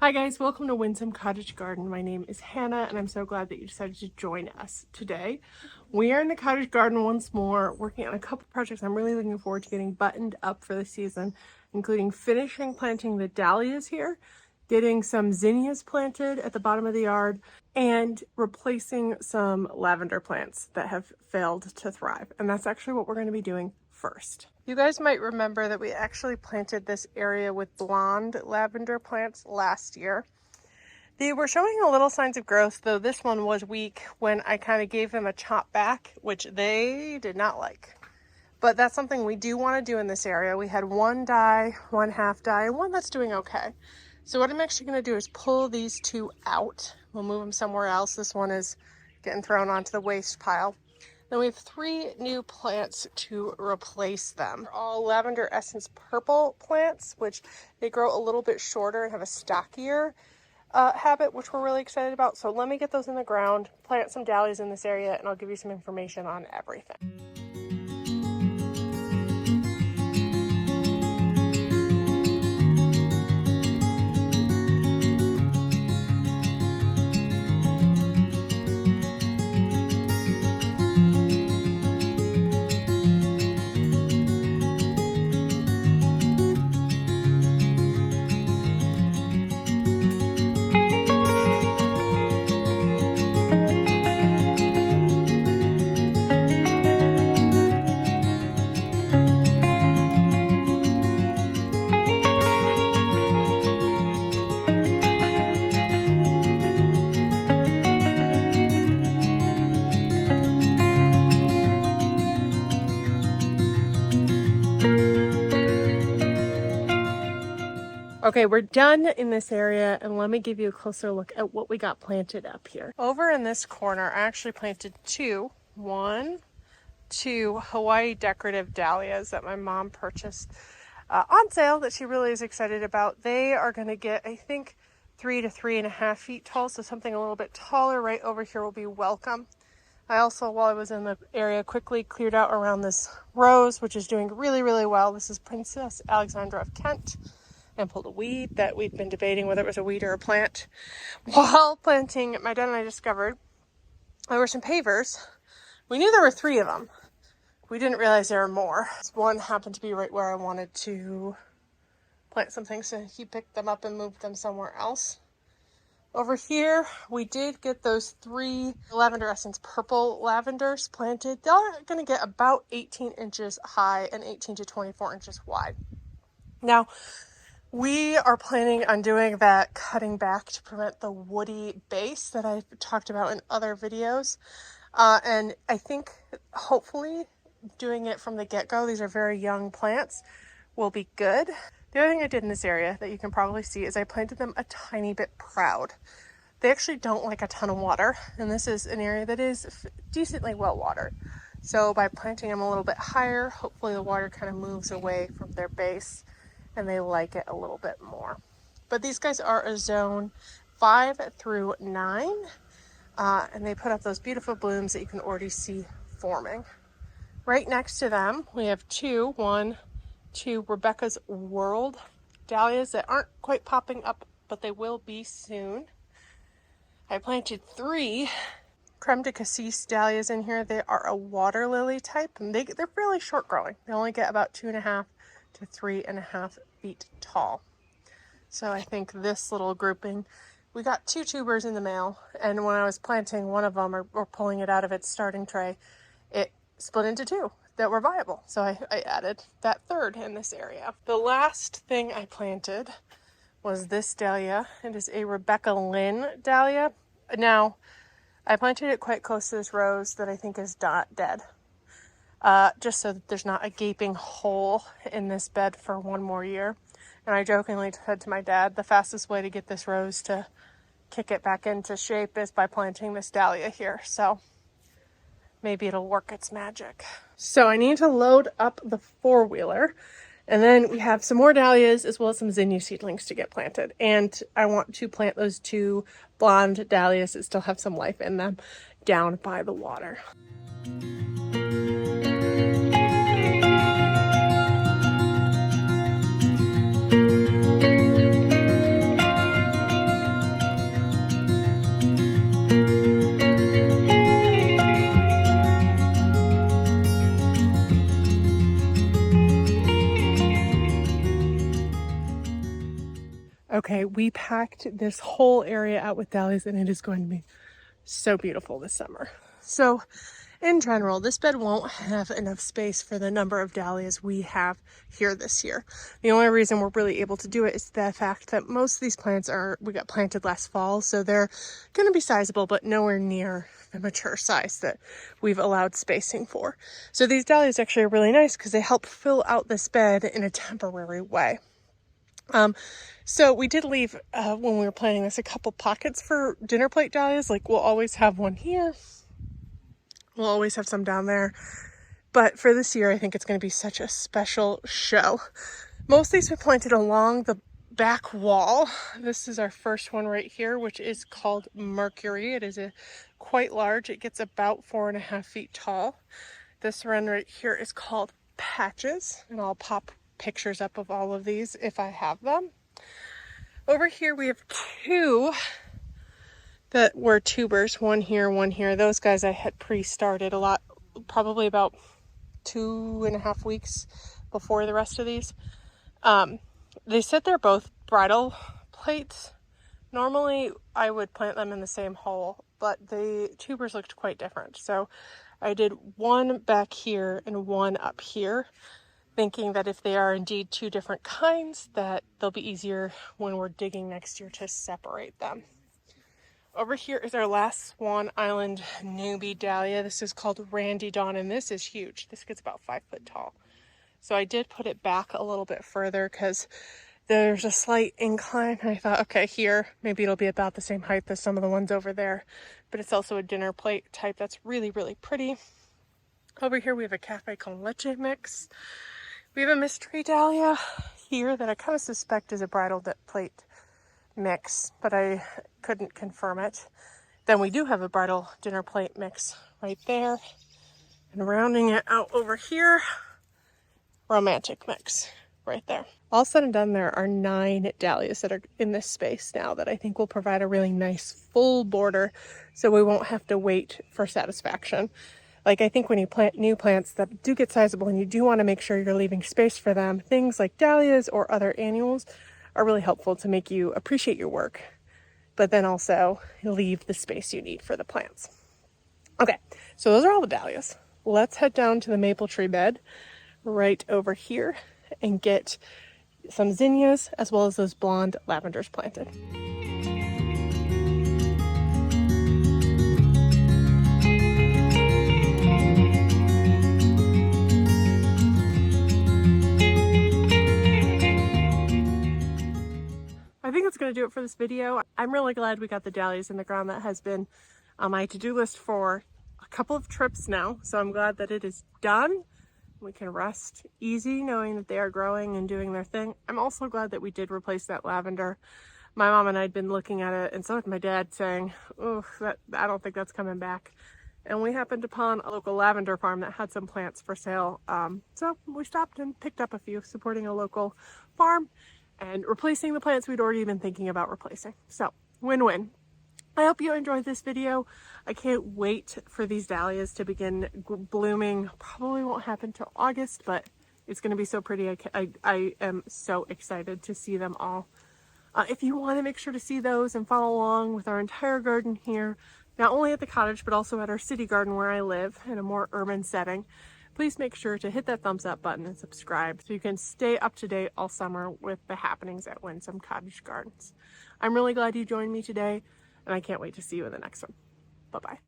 Hi guys, welcome to Windsome Cottage Garden. My name is Hannah and I'm so glad that you decided to join us today. We are in the cottage garden once more, working on a couple projects I'm really looking forward to getting buttoned up for the season, including finishing planting the dahlias here, getting some zinnias planted at the bottom of the yard, and replacing some lavender plants that have failed to thrive. And that's actually what we're going to be doing first. You guys might remember that we actually planted this area with blonde lavender plants last year. They were showing a little signs of growth, though this one was weak when I kind of gave them a chop back, which they did not like. But that's something we do want to do in this area. We had one die, one half die, and one that's doing okay. So what I'm actually going to do is pull these two out. We'll move them somewhere else. This one is getting thrown onto the waste pile. Then we have 3 new plants to replace them. They're all Lavender Essence purple plants, which they grow a little bit shorter and have a stockier habit, which we're really excited about. So let me get those in the ground, plant some dahlias in this area, and I'll give you some information on everything. Okay, we're done in this area, and let me give you a closer look at what we got planted up here. Over in this corner, I actually planted 2 Hawaii decorative dahlias that my mom purchased on sale that she really is excited about. They are going to get, I think, 3 to 3.5 feet tall, so something a little bit taller right over here will be welcome. I also, while I was in the area, quickly cleared out around this rose, which is doing really, really well. This is Princess Alexandra of Kent. And pulled a weed that we'd been debating whether it was a weed or a plant. While planting, my dad and I discovered there were some pavers. We knew there were 3 of them. We didn't realize there were more. One happened to be right where I wanted to plant some things, so he picked them up and moved them somewhere else. Over here, we did get those 3 Lavender Essence purple lavenders planted. They're going to get about 18 inches high and 18 to 24 inches wide. Now, we are planning on doing that cutting back to prevent the woody base that I've talked about in other videos. And I think hopefully doing it from the get-go, these are very young plants, will be good. The other thing I did in this area that you can probably see is I planted them a tiny bit proud. They actually don't like a ton of water, and this is an area that is decently well watered. So by planting them a little bit higher, hopefully the water kind of moves away from their base and they like it a little bit more. But these guys are a zone 5 through 9, and they put up those beautiful blooms that you can already see forming. Right next to them, we have 2 Rebecca's World dahlias that aren't quite popping up, but they will be soon. I planted 3 Creme de Cassis dahlias in here. They are a water lily type, and they're really short growing. They only get about 2.5 to 3.5 feet tall. So I think this little grouping, we got 2 tubers in the mail, and when I was planting one of them or pulling it out of its starting tray, it split into 2 that were viable. So I added that 3rd in this area. The last thing I planted was this dahlia. It is a Rebecca Lynn dahlia. Now, I planted it quite close to this rose that I think is dead. Just so that there's not a gaping hole in this bed for one more year. And I jokingly said to my dad, the fastest way to get this rose to kick it back into shape is by planting this dahlia here. So maybe it'll work its magic. So I need to load up the 4-wheeler. And then we have some more dahlias as well as some zinnia seedlings to get planted. And I want to plant those 2 blonde dahlias that still have some life in them down by the water. okay, we packed this whole area out with dahlias and it is going to be so beautiful this summer. So in general, this bed won't have enough space for the number of dahlias we have here this year. The only reason we're really able to do it is the fact that most of these plants we got planted last fall, so they're going to be sizable, but nowhere near the mature size that we've allowed spacing for. So these dahlias actually are really nice because they help fill out this bed in a temporary way. So we did leave, when we were planting this, a couple pockets for dinner plate dahlias. Like we'll always have one here. We'll always have some down there. But for this year, I think it's going to be such a special show. Most of these were planted along the back wall. This is our first one right here, which is called Mercury. It is quite large. It gets about 4.5 feet tall. This one right here is called Patches, and I'll pop pictures up of all of these if I have them. Over here we have two that were tubers, one here, one here. Those guys I had pre-started probably about 2.5 weeks before the rest of these. They said they're both bridal plates. Normally I would plant them in the same hole, but the tubers looked quite different. So I did one back here and one up here, thinking that if they are indeed two different kinds, that they'll be easier when we're digging next year to separate them. Over here is our last Swan Island newbie dahlia. This is called Randy Dawn, and this is huge. This gets about 5 foot tall. So I did put it back a little bit further because there's a slight incline. I thought, okay, here, maybe it'll be about the same height as some of the ones over there. But it's also a dinner plate type that's really, really pretty. Over here we have a Cafe con Leche mix. We have a mystery dahlia here that I kind of suspect is a bridal plate mix, but I couldn't confirm it. Then we do have a bridal dinner plate mix right there. And rounding it out over here, romantic mix right there. All said and done, there are 9 dahlias that are in this space now that I think will provide a really nice full border, so we won't have to wait for satisfaction. Like, I think when you plant new plants that do get sizable and you do want to make sure you're leaving space for them, things like dahlias or other annuals are really helpful to make you appreciate your work, but then also leave the space you need for the plants. Okay, so those are all the dahlias. Let's head down to the maple tree bed right over here and get some zinnias as well as those blonde lavenders planted. I think that's going to do it for this video. I'm really glad we got the dahlias in the ground. That has been on my to-do list for a couple of trips now, so I'm glad that it is done. We can rest easy knowing that they are growing and doing their thing. I'm also glad that we did replace that lavender. My mom and I had been looking at it, and so had my dad, saying, oh, I don't think that's coming back. And we happened upon a local lavender farm that had some plants for sale. So we stopped and picked up a few, supporting a local farm and replacing the plants we'd already been thinking about replacing. So win-win. I hope you enjoyed this video. I can't wait for these dahlias to begin blooming. Probably won't happen till August, but it's going to be so pretty. I am so excited to see them all. If you want to make sure to see those and follow along with our entire garden here, not only at the cottage, but also at our city garden where I live in a more urban setting, please make sure to hit that thumbs up button and subscribe so you can stay up to date all summer with the happenings at Windsome Cottage Gardens. I'm really glad you joined me today, and I can't wait to see you in the next one. Bye-bye.